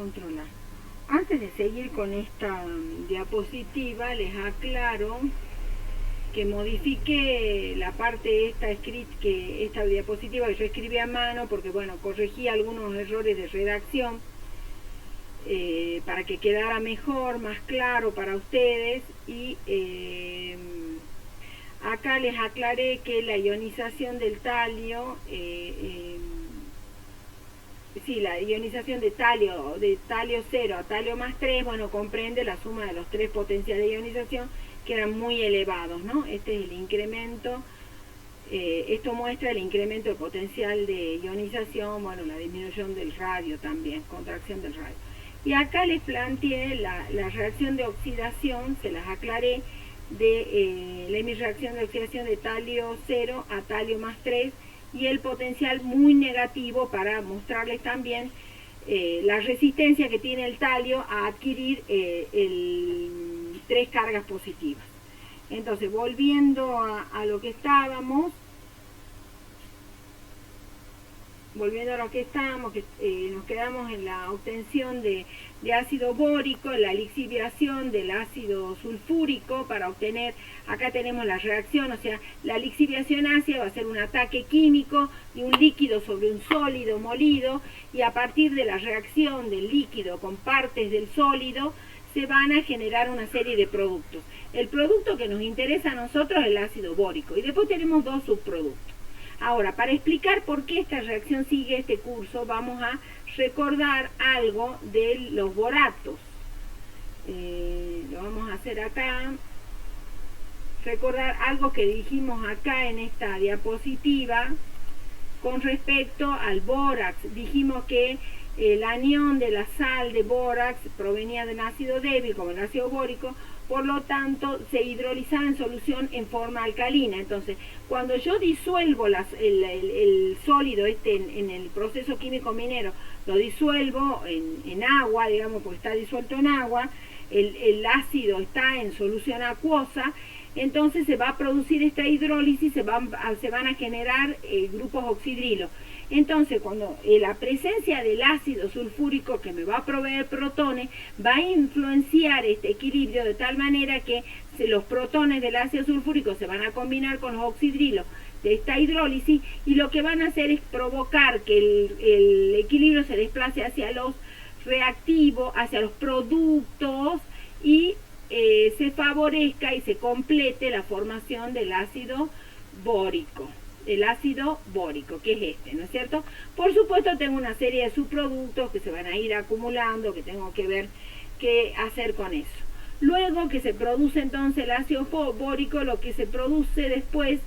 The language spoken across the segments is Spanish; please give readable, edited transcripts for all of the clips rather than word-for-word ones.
controlar. Antes de seguir con esta diapositiva, les aclaro que modifiqué la parte esta diapositiva que yo escribí a mano, porque bueno, corregí algunos errores de redacción para que quedara mejor, más claro para ustedes. Y acá les aclaré que la ionización del talio, la ionización de talio 0 a talio más 3, bueno, comprende la suma de los tres potenciales de ionización, que eran muy elevados, ¿no? Este es el incremento, esto muestra el incremento del potencial de ionización, bueno, la disminución del radio también, contracción del radio. Y acá les planteé la reacción de oxidación, se las aclaré, de la reacción de oxidación de talio 0 a talio más 3, y el potencial muy negativo para mostrarles también la resistencia que tiene el talio a adquirir tres cargas positivas. Entonces, volviendo a lo que estábamos, nos quedamos en la obtención de ácido bórico, la lixiviación del ácido sulfúrico para obtener, acá tenemos la reacción, o sea, la lixiviación ácida va a ser un ataque químico de un líquido sobre un sólido molido, y a partir de la reacción del líquido con partes del sólido se van a generar una serie de productos. El producto que nos interesa a nosotros es el ácido bórico, y después tenemos dos subproductos. Ahora, para explicar por qué esta reacción sigue este curso, vamos a recordar algo de los boratos. Lo vamos a hacer acá. Recordar algo que dijimos acá en esta diapositiva con respecto al bórax. Dijimos que el anión de la sal de bórax provenía de un ácido débil, como el ácido bórico, por lo tanto se hidrolizaba en solución en forma alcalina. Entonces, cuando yo disuelvo el sólido en el proceso químico minero, lo disuelvo en agua, digamos, porque está disuelto en agua, el ácido está en solución acuosa, entonces se va a producir esta hidrólisis, se van a generar grupos oxidrilos. Entonces, cuando la presencia del ácido sulfúrico, que me va a proveer protones, va a influenciar este equilibrio de tal manera que los protones del ácido sulfúrico se van a combinar con los oxidrilos de esta hidrólisis, y lo que van a hacer es provocar que el equilibrio se desplace hacia los reactivos, hacia los productos, y se favorezca y se complete la formación del ácido bórico. El ácido bórico, que es este, ¿no es cierto? Por supuesto, tengo una serie de subproductos que se van a ir acumulando, que tengo que ver qué hacer con eso. Luego que se produce entonces el ácido bórico, lo que se produce después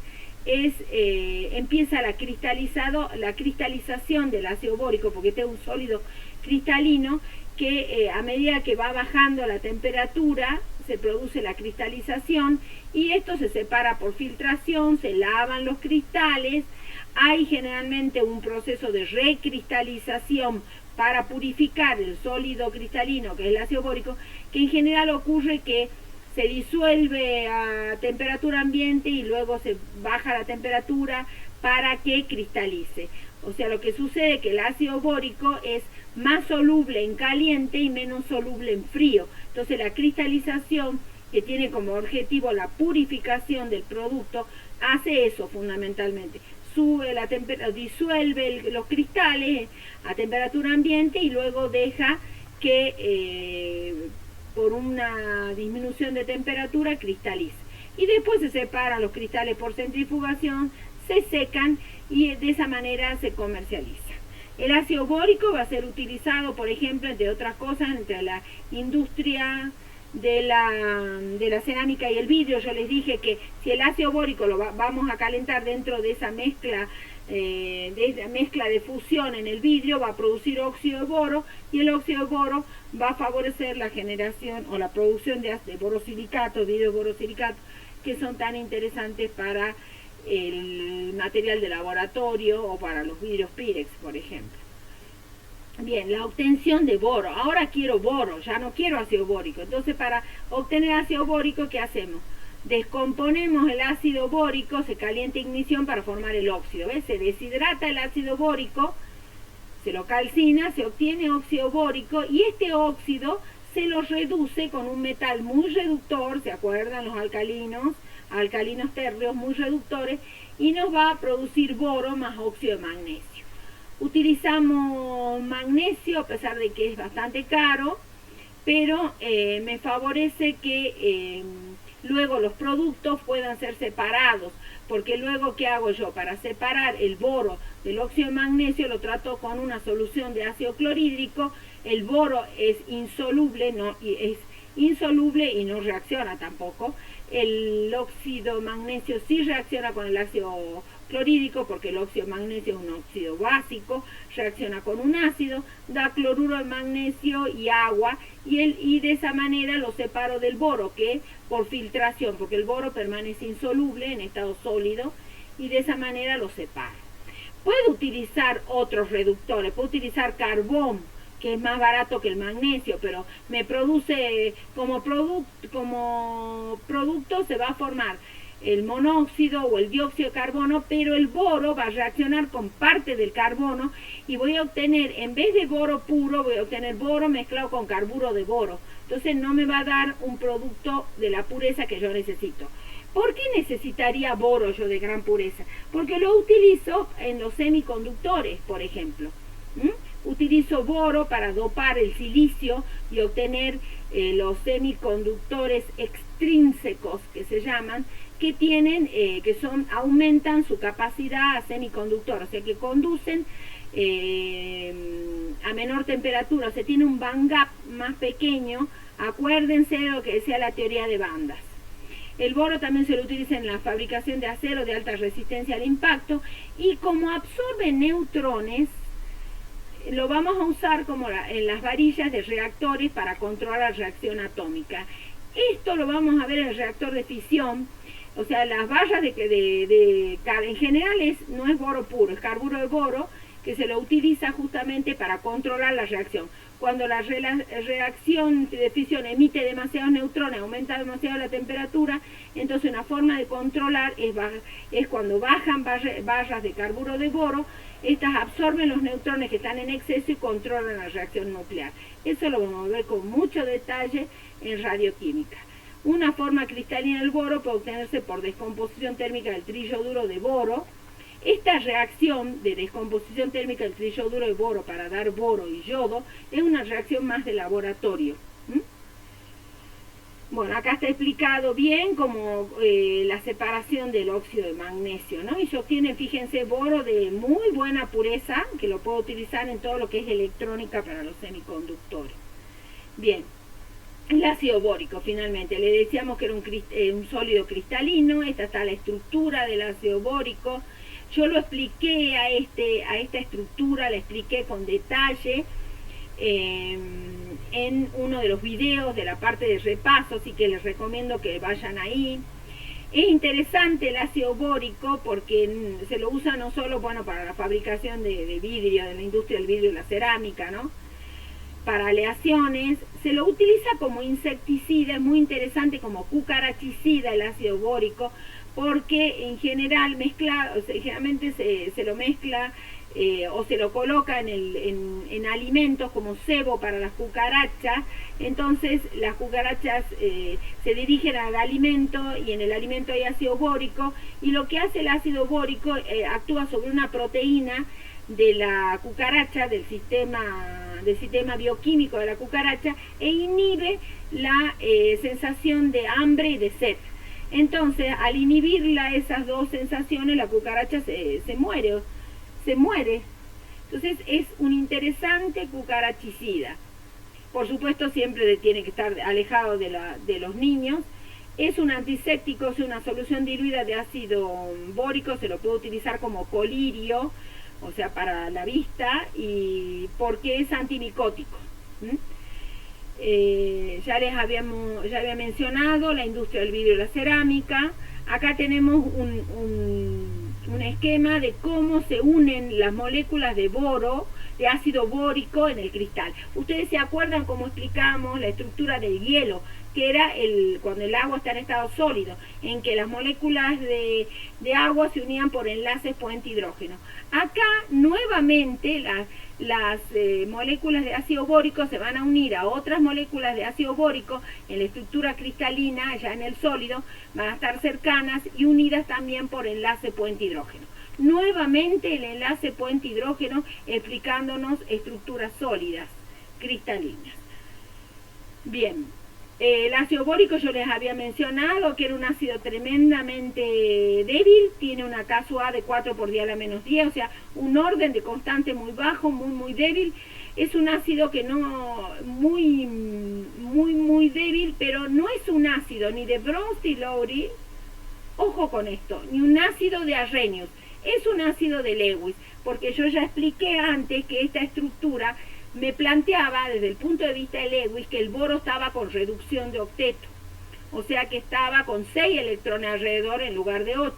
es, empieza la cristalización del ácido bórico, porque este es un sólido cristalino que a medida que va bajando la temperatura, se produce la cristalización, y esto se separa por filtración, se lavan los cristales, hay generalmente un proceso de recristalización para purificar el sólido cristalino, que es el ácido bórico, que en general ocurre que se disuelve a temperatura ambiente y luego se baja la temperatura para que cristalice. O sea, lo que sucede es que el ácido bórico es más soluble en caliente y menos soluble en frío. Entonces la cristalización, que tiene como objetivo la purificación del producto, hace eso fundamentalmente. Sube la temperatura, disuelve los cristales a temperatura ambiente y luego deja que por una disminución de temperatura cristalice. Y después se separan los cristales por centrifugación, se secan y de esa manera se comercializa. El ácido bórico va a ser utilizado, por ejemplo, entre otras cosas, entre la industria de la cerámica y el vidrio. Yo les dije que si el ácido bórico lo vamos a calentar dentro de esa mezcla de fusión en el vidrio, va a producir óxido de boro, y el óxido de boro va a favorecer la generación o la producción de borosilicato, vidrio borosilicato, que son tan interesantes para el material de laboratorio o para los vidrios Pirex, por ejemplo. Bien, la obtención de boro. Ahora quiero boro, ya no quiero ácido bórico. Entonces, para obtener ácido bórico, ¿qué hacemos? Descomponemos el ácido bórico, se calienta ignición para formar el óxido. ¿Ves? Se deshidrata el ácido bórico, se lo calcina, se obtiene óxido bórico y este óxido se lo reduce con un metal muy reductor, ¿se acuerdan los alcalinos térreos muy reductores? Y nos va a producir boro más óxido de magnesio. Utilizamos magnesio a pesar de que es bastante caro, pero me favorece que luego los productos puedan ser separados, porque luego ¿qué hago yo? Para separar el boro del óxido de magnesio lo trato con una solución de ácido clorhídrico. El boro es insoluble, y no reacciona tampoco. El óxido magnesio sí reacciona con el ácido clorhídrico, porque el óxido magnesio es un óxido básico, reacciona con un ácido, da cloruro de magnesio y agua, y de esa manera lo separo del boro, que por filtración, porque el boro permanece insoluble en estado sólido, y de esa manera lo separo. Puedo utilizar otros reductores, puedo utilizar carbón, que es más barato que el magnesio, pero me produce como producto se va a formar el monóxido o el dióxido de carbono, pero el boro va a reaccionar con parte del carbono y voy a obtener, en vez de boro puro, voy a obtener boro mezclado con carburo de boro. Entonces no me va a dar un producto de la pureza que yo necesito. ¿Por qué necesitaría boro yo de gran pureza? Porque lo utilizo en los semiconductores, por ejemplo. Utilizo boro para dopar el silicio y obtener los semiconductores extrínsecos, que se llaman, que tienen, aumentan su capacidad a semiconductor, o sea que conducen a menor temperatura, o sea, tiene un band gap más pequeño. Acuérdense de lo que decía la teoría de bandas. El boro también se lo utiliza en la fabricación de acero de alta resistencia al impacto, y como absorbe neutrones, lo vamos a usar como en las varillas de reactores para controlar la reacción atómica. Esto lo vamos a ver en el reactor de fisión. O sea, las barras en general no es boro puro, es carburo de boro, que se lo utiliza justamente para controlar la reacción. Cuando la reacción de fisión emite demasiados neutrones, aumenta demasiado la temperatura, entonces una forma de controlar es cuando bajan barras de carburo de boro, estas absorben los neutrones que están en exceso y controlan la reacción nuclear. Eso lo vamos a ver con mucho detalle en radioquímica. Una forma cristalina del boro puede obtenerse por descomposición térmica del triyoduro de boro. Esta reacción de descomposición térmica del triyoduro de boro para dar boro y yodo es una reacción más de laboratorio. Bueno, acá está explicado bien como la separación del óxido de magnesio, ¿no? Y se obtiene, fíjense, boro de muy buena pureza, que lo puedo utilizar en todo lo que es electrónica para los semiconductores. Bien. El ácido bórico, finalmente, le decíamos que era un sólido cristalino. Esta está la estructura del ácido bórico. Yo lo expliqué a esta estructura, la expliqué con detalle en uno de los videos de la parte de repaso, así que les recomiendo que vayan ahí. Es interesante el ácido bórico porque se lo usa no solo, bueno, para la fabricación de vidrio, de la industria del vidrio y la cerámica, ¿no? Para aleaciones, se lo utiliza como insecticida, es muy interesante como cucarachicida el ácido bórico, porque en general generalmente se lo mezcla o se lo coloca en alimentos como cebo para las cucarachas. Entonces las cucarachas se dirigen al alimento y en el alimento hay ácido bórico, y lo que hace el ácido bórico actúa sobre una proteína de la cucaracha, del sistema bioquímico de la cucaracha, e inhibe la sensación de hambre y de sed. Entonces, al inhibirla esas dos sensaciones, la cucaracha se muere. Entonces, es un interesante cucarachicida. Por supuesto, siempre tiene que estar alejado de los niños. Es un antiséptico, es una solución diluida de ácido bórico, se lo puede utilizar como colirio, o sea, para la vista, y porque es antimicótico. Ya había mencionado la industria del vidrio y la cerámica. Acá tenemos un esquema de cómo se unen las moléculas de boro de ácido bórico en el cristal. Ustedes se acuerdan cómo explicamos la estructura del hielo, que era cuando el agua está en estado sólido, en que las moléculas de agua se unían por enlaces puente hidrógeno. Acá nuevamente las moléculas de ácido bórico se van a unir a otras moléculas de ácido bórico en la estructura cristalina, ya en el sólido, van a estar cercanas y unidas también por enlace puente hidrógeno. Nuevamente el enlace puente hidrógeno explicándonos estructuras sólidas, cristalinas. Bien. El ácido bórico yo les había mencionado que era un ácido tremendamente débil, tiene una KSUA de 4 por 10 a la menos 10, o sea, un orden de constante muy bajo, muy débil. Es un ácido que no, muy débil, pero no es un ácido ni de Bronsted-Lowry, ojo con esto, ni un ácido de Arrhenius, es un ácido de Lewis, porque yo ya expliqué antes que esta estructura me planteaba desde el punto de vista de Lewis que el boro estaba con reducción de octeto, o sea que estaba con 6 electrones alrededor en lugar de 8.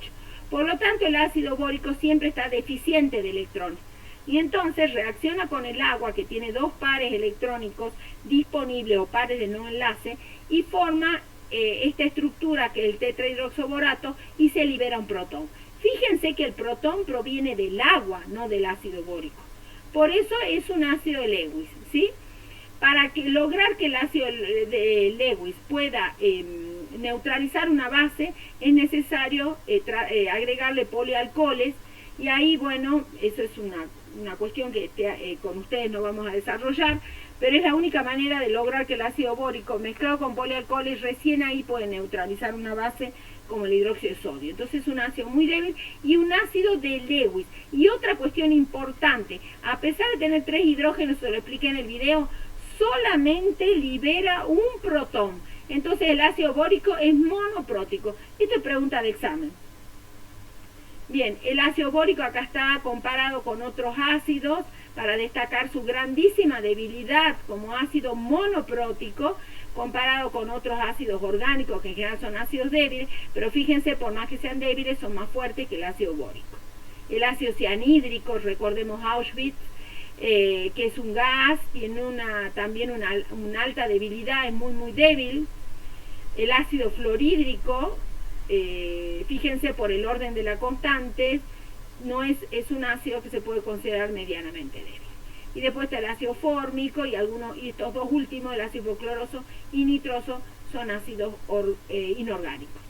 Por lo tanto, el ácido bórico siempre está deficiente de electrones. Y entonces reacciona con el agua, que tiene 2 pares electrónicos disponibles o pares de no enlace, y forma esta estructura que es el tetrahidroxoborato y se libera un protón. Fíjense que el protón proviene del agua, no del ácido bórico. Por eso es un ácido de Lewis, ¿sí? Para lograr que el ácido de Lewis pueda neutralizar una base, es necesario agregarle polialcoholes, y ahí, bueno, eso es una cuestión que con ustedes no vamos a desarrollar, pero es la única manera de lograr que el ácido bórico mezclado con polialcoholes recién ahí puede neutralizar una base como el hidróxido de sodio. Entonces es un ácido muy débil y un ácido de Lewis. Y otra cuestión importante, a pesar de tener 3 hidrógenos, se lo expliqué en el video, solamente libera un protón. Entonces el ácido bórico es monoprótico. Esta es pregunta de examen. Bien, el ácido bórico acá está comparado con otros ácidos para destacar su grandísima debilidad como ácido monoprótico, comparado con otros ácidos orgánicos que en general son ácidos débiles, pero fíjense, por más que sean débiles, son más fuertes que el ácido bórico. El ácido cianhídrico, recordemos Auschwitz, que es un gas, tiene también una alta debilidad, es muy débil. El ácido fluorhídrico, fíjense por el orden de la constante, es un ácido que se puede considerar medianamente débil. Y después está el ácido fórmico y estos dos últimos, el ácido hipocloroso y nitroso, son ácidos inorgánicos.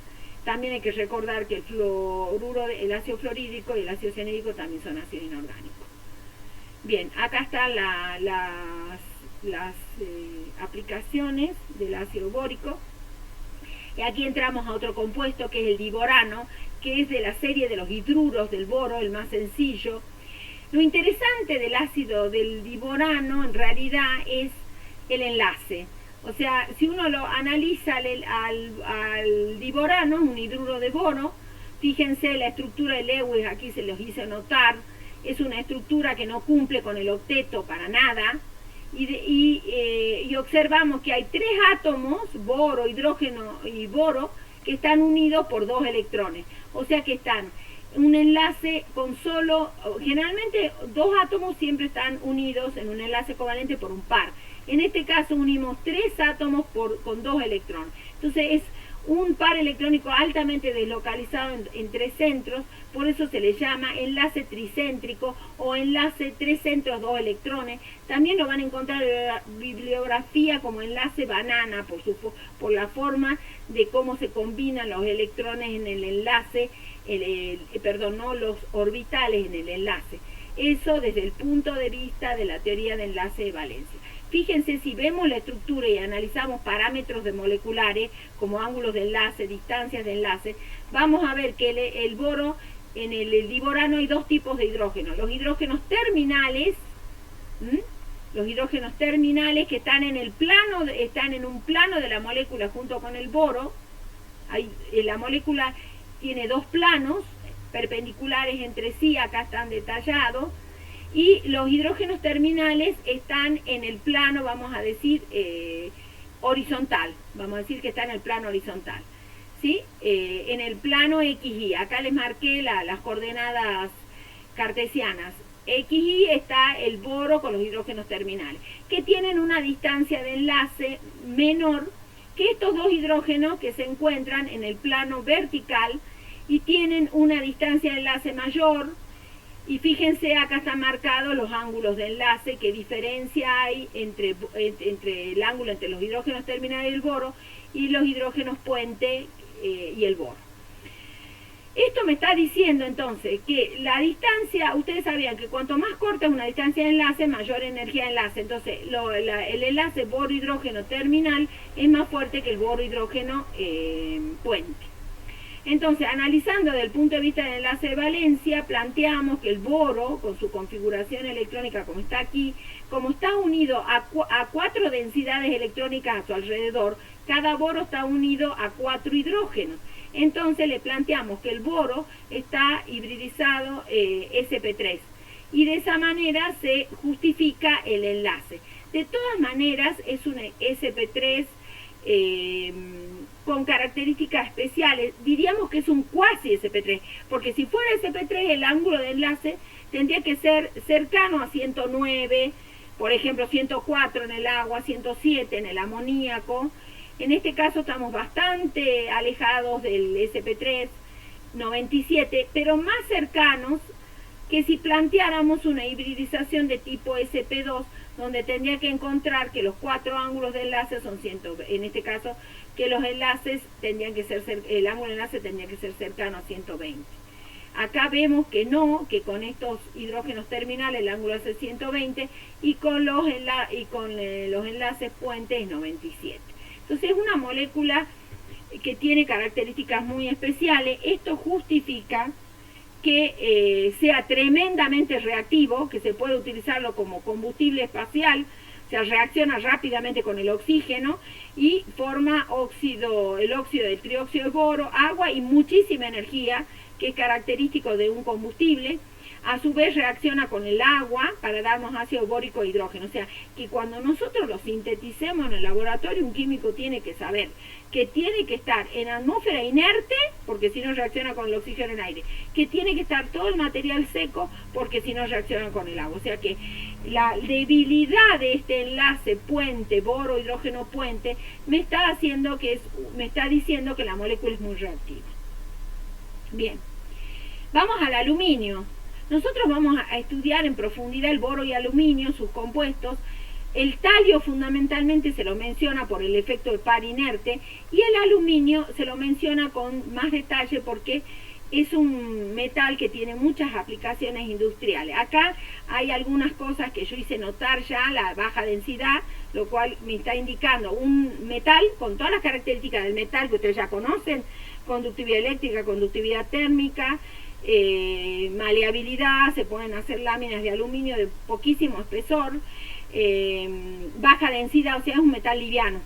También hay que recordar que el ácido fluorhídrico y el ácido cianhídrico también son ácidos inorgánicos. Bien, acá están las aplicaciones del ácido bórico. Y aquí entramos a otro compuesto que es el diborano, que es de la serie de los hidruros del boro, el más sencillo. Lo interesante del ácido del diborano en realidad es el enlace. O sea, si uno lo analiza al diborano, un hidruro de boro, fíjense la estructura de Lewis, aquí se los hice notar, es una estructura que no cumple con el octeto para nada, y observamos que hay 3 átomos, boro, hidrógeno y boro, que están unidos por 2 electrones. O sea que están un enlace con generalmente 2 átomos siempre están unidos en un enlace covalente por un par. En este caso unimos 3 átomos con 2 electrones. Entonces es un par electrónico altamente deslocalizado en 3 centros, por eso se le llama enlace tricéntrico o enlace 3 centros, 2 electrones. También lo van a encontrar en la bibliografía como enlace banana, por la forma de cómo se combinan los electrones en el enlace, los orbitales en el enlace. Eso desde el punto de vista de la teoría de enlace de valencia. Fíjense, si vemos la estructura y analizamos parámetros de moleculares como ángulos de enlace, distancias de enlace, vamos a ver que el boro, en el diborano hay 2 tipos de hidrógenos. Los hidrógenos terminales, que están en un plano de la molécula junto con el boro. La molécula tiene 2 planos perpendiculares entre sí, acá están detallados. Y los hidrógenos terminales están en el plano, vamos a decir, horizontal. Vamos a decir que está en el plano horizontal, ¿sí? En el plano XY. Acá les marqué las coordenadas cartesianas. XY está el boro con los hidrógenos terminales, que tienen una distancia de enlace menor que estos dos hidrógenos que se encuentran en el plano vertical y tienen una distancia de enlace mayor. Y fíjense, acá están marcados los ángulos de enlace, qué diferencia hay entre el ángulo entre los hidrógenos terminales y el boro y los hidrógenos puente y el boro. Esto me está diciendo entonces que la distancia, ustedes sabían que cuanto más corta es una distancia de enlace, mayor energía de enlace. Entonces el enlace boro-hidrógeno terminal es más fuerte que el boro-hidrógeno puente. Entonces, analizando desde el punto de vista del enlace de valencia, planteamos que el boro, con su configuración electrónica como está aquí, como está unido a 4 densidades electrónicas a su alrededor, cada boro está unido a 4 hidrógenos. Entonces le planteamos que el boro está hibridizado sp3 y de esa manera se justifica el enlace. De todas maneras es un sp3 con características especiales. Diríamos que es un cuasi sp3, porque si fuera sp3 el ángulo de enlace tendría que ser cercano a 109, por ejemplo 104 en el agua, 107 en el amoníaco. En este caso estamos bastante alejados del sp3, 97, pero más cercanos que si planteáramos una hibridización de tipo sp2, donde tendría que encontrar que los 4 ángulos de enlace son 120, en este caso que los enlaces tendrían que ser, el ángulo de enlace tendría que ser cercano a 120. Acá vemos que no, que con estos hidrógenos terminales el ángulo es 120 y con los enlaces puentes es 97. Entonces es una molécula que tiene características muy especiales. Esto justifica que sea tremendamente reactivo, que se puede utilizarlo como combustible espacial, o sea, reacciona rápidamente con el oxígeno y forma el óxido del trióxido de boro, agua y muchísima energía, que es característico de un combustible. A su vez reacciona con el agua para darnos ácido bórico e hidrógeno. O sea, que cuando nosotros lo sinteticemos en el laboratorio, un químico tiene que saber que tiene que estar en atmósfera inerte, porque si no reacciona con el oxígeno en aire, que tiene que estar todo el material seco, porque si no reacciona con el agua. O sea que la debilidad de este enlace puente, boro, hidrógeno puente, me está diciendo que la molécula es muy reactiva. Bien, vamos al aluminio. Nosotros vamos a estudiar en profundidad el boro y aluminio, sus compuestos. El talio fundamentalmente se lo menciona por el efecto de par inerte y el aluminio se lo menciona con más detalle porque es un metal que tiene muchas aplicaciones industriales. Acá hay algunas cosas que yo hice notar ya, la baja densidad, lo cual me está indicando un metal con todas las características del metal que ustedes ya conocen: conductividad eléctrica, conductividad térmica, maleabilidad, se pueden hacer láminas de aluminio de poquísimo espesor, baja densidad, o sea, es un metal liviano.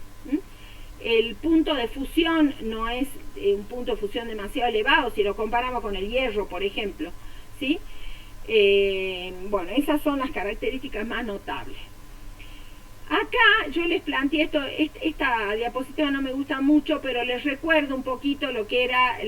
El punto de fusión no es un punto de fusión demasiado elevado si lo comparamos con el hierro, por ejemplo, ¿sí? Bueno, esas son las características más notables. Acá yo les planteé esta diapositiva no me gusta mucho, pero les recuerdo un poquito lo que era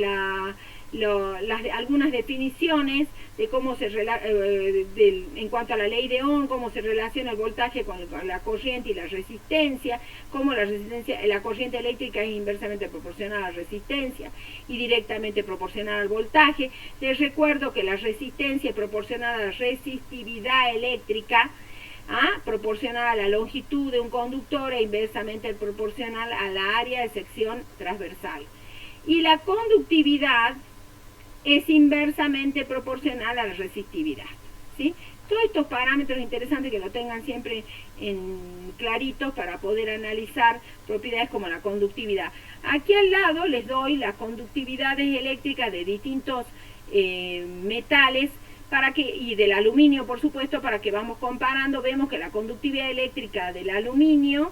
algunas definiciones de cómo en cuanto a la ley de Ohm, cómo se relaciona el voltaje con la corriente y la resistencia, cómo la corriente eléctrica es inversamente proporcional a la resistencia y directamente proporcional al voltaje. Les recuerdo que la resistencia es proporcional a la resistividad eléctrica, proporcional a la longitud de un conductor e inversamente proporcional a la área de sección transversal. Y la conductividad es inversamente proporcional a la resistividad, ¿sí? Todos estos parámetros interesantes que lo tengan siempre claritos para poder analizar propiedades como la conductividad. Aquí al lado les doy las conductividades eléctricas de distintos metales y del aluminio, por supuesto, para que vamos comparando. Vemos que la conductividad eléctrica del aluminio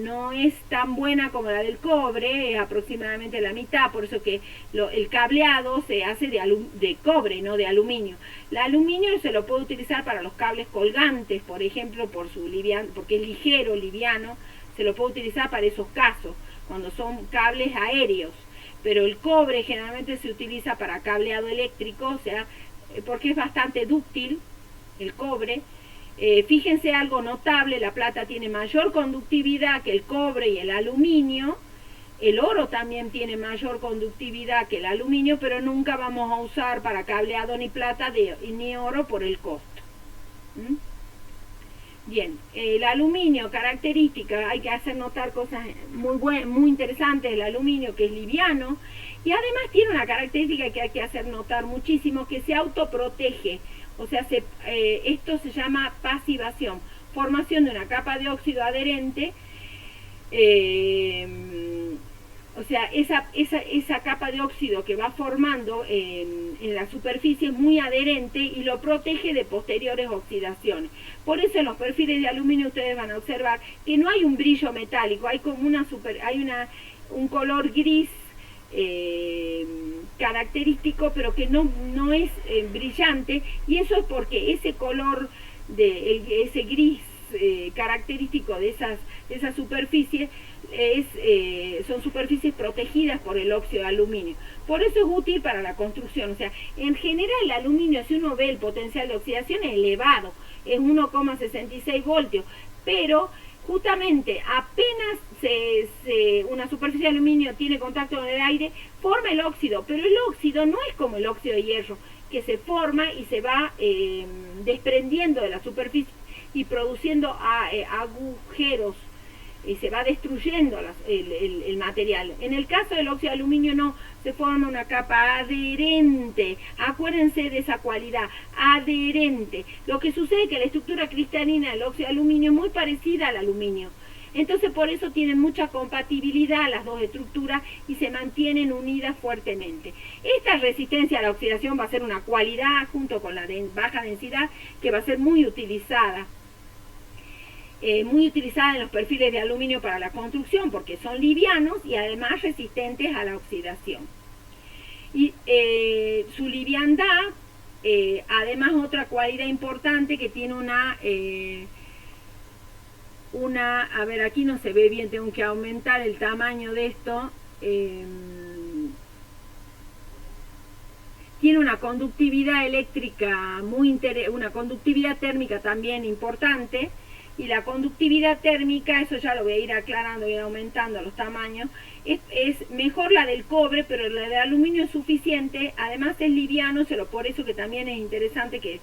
no es tan buena como la del cobre, es aproximadamente la mitad, por eso que el cableado se hace de cobre, no de aluminio. El aluminio se lo puede utilizar para los cables colgantes, por ejemplo, porque es ligero, liviano, se lo puede utilizar para esos casos, cuando son cables aéreos. Pero el cobre generalmente se utiliza para cableado eléctrico, o sea, porque es bastante dúctil, el cobre. Fíjense algo notable, la plata tiene mayor conductividad que el cobre y el aluminio. El oro también tiene mayor conductividad que el aluminio, pero nunca vamos a usar para cableado ni plata ni oro por el costo. Bien, el aluminio, característica, hay que hacer notar cosas muy interesantes del aluminio, que es liviano, y además tiene una característica que hay que hacer notar muchísimo, que se autoprotege. O sea, esto se llama pasivación, formación de una capa de óxido adherente. O sea, esa capa de óxido que va formando en la superficie es muy adherente y lo protege de posteriores oxidaciones. Por eso en los perfiles de aluminio ustedes van a observar que no hay un brillo metálico, hay como un color gris característico, pero que no es brillante, y eso es porque ese color, ese gris característico de esas superficies son superficies protegidas por el óxido de aluminio. Por eso es útil para la construcción. O sea, en general el aluminio, si uno ve el potencial de oxidación, es elevado, es 1,66 voltios, pero justamente apenas una superficie de aluminio tiene contacto con el aire, forma el óxido, pero el óxido no es como el óxido de hierro, que se forma y se va desprendiendo de la superficie y produciendo agujeros, y se va destruyendo el material. En el caso del óxido de aluminio no, se forma una capa adherente. Acuérdense de esa cualidad, adherente. Lo que sucede es que la estructura cristalina del óxido de aluminio es muy parecida al aluminio. Entonces por eso tienen mucha compatibilidad las dos estructuras y se mantienen unidas fuertemente. Esta resistencia a la oxidación va a ser una cualidad junto con la baja densidad que va a ser muy utilizada en los perfiles de aluminio para la construcción, porque son livianos y además resistentes a la oxidación. Y su liviandad, además otra cualidad importante que tiene a ver, aquí no se ve bien, tengo que aumentar el tamaño de esto. Tiene una conductividad eléctrica una conductividad térmica también importante. Y la conductividad térmica, eso ya lo voy a ir aclarando, voy a ir aumentando los tamaños, es mejor la del cobre, pero la del aluminio es suficiente. Además es liviano, por eso que también es interesante que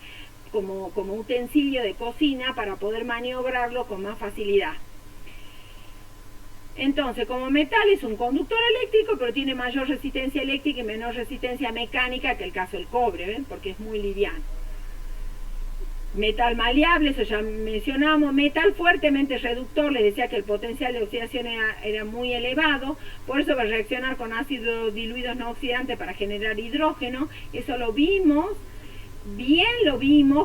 como utensilio de cocina para poder maniobrarlo con más facilidad. Entonces, como metal es un conductor eléctrico, pero tiene mayor resistencia eléctrica y menor resistencia mecánica que el caso del cobre, ¿ven? Porque es muy liviano. Metal maleable, eso ya mencionamos. Metal fuertemente reductor, les decía que el potencial de oxidación era muy elevado, por eso va a reaccionar con ácidos diluidos no oxidantes para generar hidrógeno. Eso lo vimos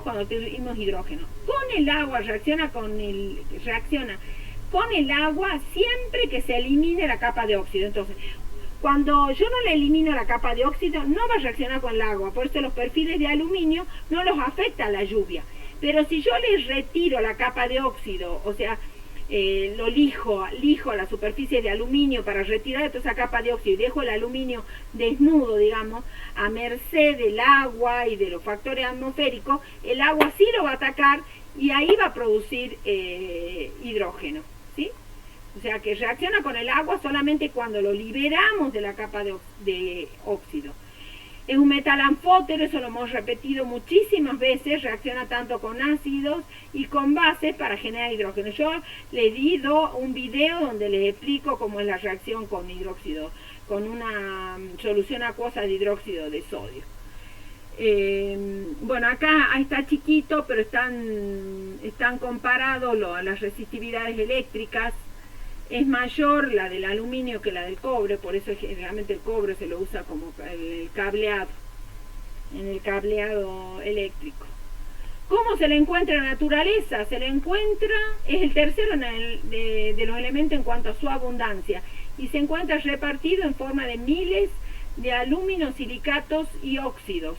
cuando tuvimos hidrógeno. Con el agua reacciona con el agua siempre que se elimine la capa de óxido. Entonces, cuando yo no le elimino la capa de óxido, no va a reaccionar con el agua. Por eso los perfiles de aluminio no los afecta la lluvia. Pero si yo les retiro la capa de óxido, o sea, lo lijo la superficie de aluminio para retirar toda esa capa de óxido y dejo el aluminio desnudo, digamos, a merced del agua y de los factores atmosféricos, el agua sí lo va a atacar y ahí va a producir hidrógeno, ¿sí? O sea que reacciona con el agua solamente cuando lo liberamos de la capa de óxido. Es un metal anfótero, eso lo hemos repetido muchísimas veces, reacciona tanto con ácidos y con bases para generar hidrógeno. Yo les di un video donde les explico cómo es la reacción con hidróxido, con una solución acuosa de hidróxido de sodio. Bueno, acá está chiquito, pero están comparados las resistividades eléctricas. Es mayor la del aluminio que la del cobre, por eso generalmente el cobre se lo usa como en el cableado eléctrico. ¿Cómo se le encuentra en la naturaleza? Se le encuentra, es el tercero de los elementos en cuanto a su abundancia, y se encuentra repartido en forma de miles de alúminos, silicatos y óxidos.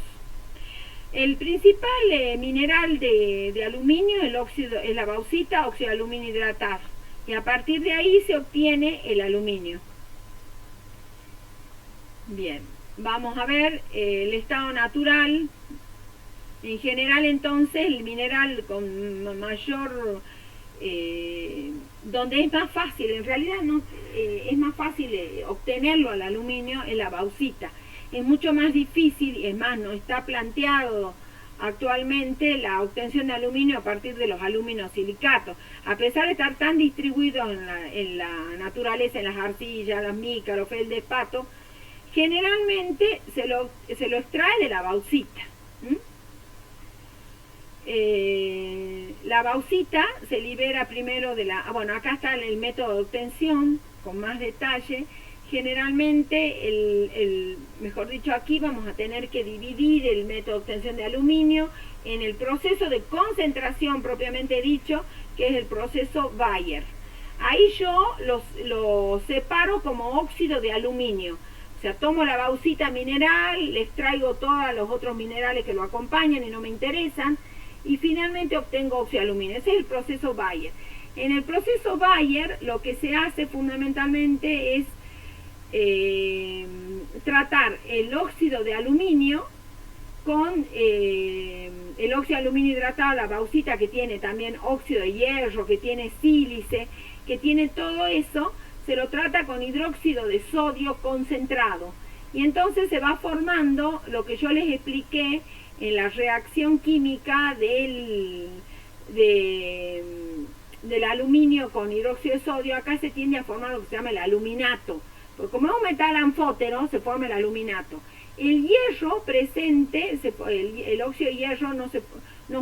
El principal mineral de aluminio es la bauxita, óxido de aluminio hidratado. Y a partir de ahí se obtiene el aluminio. Bien, vamos a ver el estado natural En general, entonces, el mineral con mayor, donde es más fácil, en realidad no, es más fácil obtenerlo al aluminio, es la bauxita. Es mucho más difícil, es más, no está planteado actualmente la obtención de aluminio a partir de los aluminosilicatos. A pesar de estar tan distribuidos en la naturaleza, en las arcillas, las micas, los feldespatos, generalmente se lo extrae de la bauxita. La bauxita se libera primero de la... Bueno, acá está el método de obtención con más detalle. Generalmente, mejor dicho, aquí vamos a tener que dividir el método de obtención de aluminio en el proceso de concentración propiamente dicho, que es el proceso Bayer. Ahí yo lo separo como óxido de aluminio. O sea, tomo la bauxita mineral, le extraigo todos los otros minerales que lo acompañan y no me interesan, y finalmente obtengo óxido de aluminio. Ese es el proceso Bayer. En el proceso Bayer lo que se hace fundamentalmente es tratar el óxido de aluminio con el óxido de aluminio hidratado, la bauxita que tiene también óxido de hierro, que tiene sílice, que tiene todo eso, se lo trata con hidróxido de sodio concentrado. Y entonces se va formando lo que yo les expliqué en la reacción química del aluminio con hidróxido de sodio. Acá se tiende a formar lo que se llama el aluminato. Porque como es un metal anfótero, se forma el aluminato. El hierro presente, el óxido de hierro no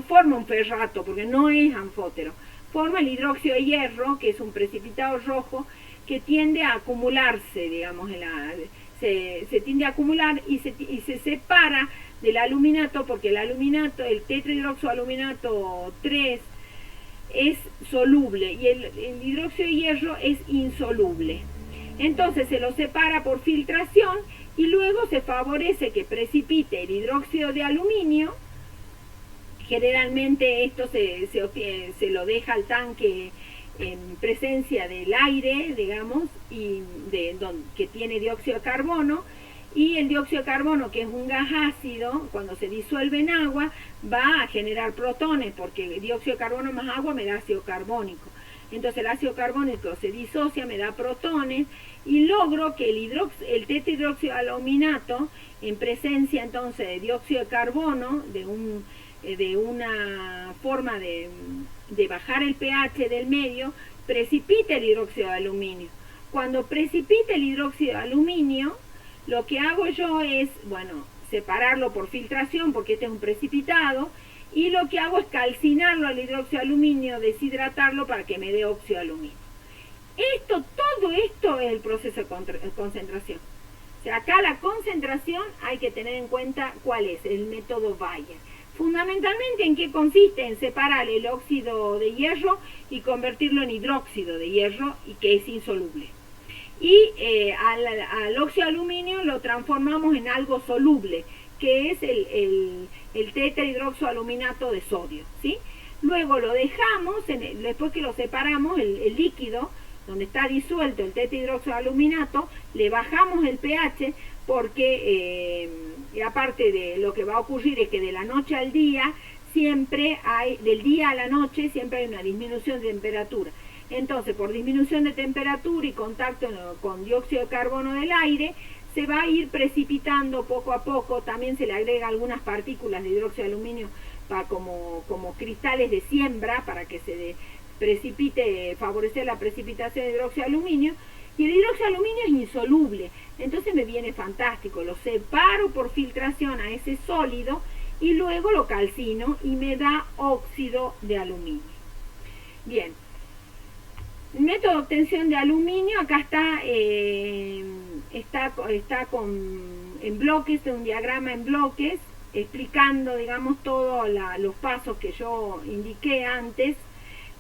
forma un ferrato, porque no es anfótero. Forma el hidróxido de hierro, que es un precipitado rojo, que tiende a acumularse, digamos, se tiende a acumular y se separa del aluminato, porque el aluminato, el tetrahidroxoaluminato 3, es soluble y el hidróxido de hierro es insoluble. Entonces se lo separa por filtración y luego se favorece que precipite el hidróxido de aluminio. Generalmente esto se lo deja al tanque en presencia del aire, digamos, y que tiene dióxido de carbono. Y el dióxido de carbono, que es un gas ácido, cuando se disuelve en agua, va a generar protones, porque el dióxido de carbono más agua me da ácido carbónico. Entonces el ácido carbónico se disocia, me da protones, y logro que el tetrahidroxoaluminato, en presencia entonces de dióxido de carbono, de una forma de bajar el pH del medio, precipite el hidróxido de aluminio. Cuando precipite el hidróxido de aluminio, lo que hago yo es, bueno, separarlo por filtración, porque este es un precipitado, y lo que hago es calcinarlo al hidróxido de aluminio, deshidratarlo para que me dé óxido de aluminio. Todo esto es el proceso de concentración. O sea, acá la concentración hay que tener en cuenta cuál es el método Bayer. Fundamentalmente, ¿en qué consiste? En separar el óxido de hierro y convertirlo en hidróxido de hierro, y que es insoluble. Y al óxido de aluminio lo transformamos en algo soluble, que es el tetrahidroxoaluminato de sodio, ¿sí? Luego lo dejamos, después que lo separamos, el líquido, donde está disuelto el tetrahidroxoaluminato, le bajamos el pH, porque aparte de lo que va a ocurrir es que de la noche al día, del día a la noche, siempre hay una disminución de temperatura. Entonces, por disminución de temperatura y contacto con dióxido de carbono del aire, se va a ir precipitando poco a poco. También se le agrega algunas partículas de hidróxido de aluminio como cristales de siembra para que se precipite, favorecer la precipitación de hidróxido de aluminio. Y el hidróxido de aluminio es insoluble, entonces me viene fantástico. Lo separo por filtración a ese sólido y luego lo calcino y me da óxido de aluminio. Bien. El método de obtención de aluminio, acá está en bloques, un diagrama en bloques, explicando, digamos, todos los pasos que yo indiqué antes.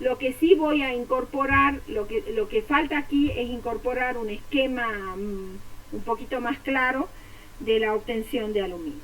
Lo que sí voy a incorporar, lo que falta aquí es incorporar un esquema un poquito más claro de la obtención de aluminio.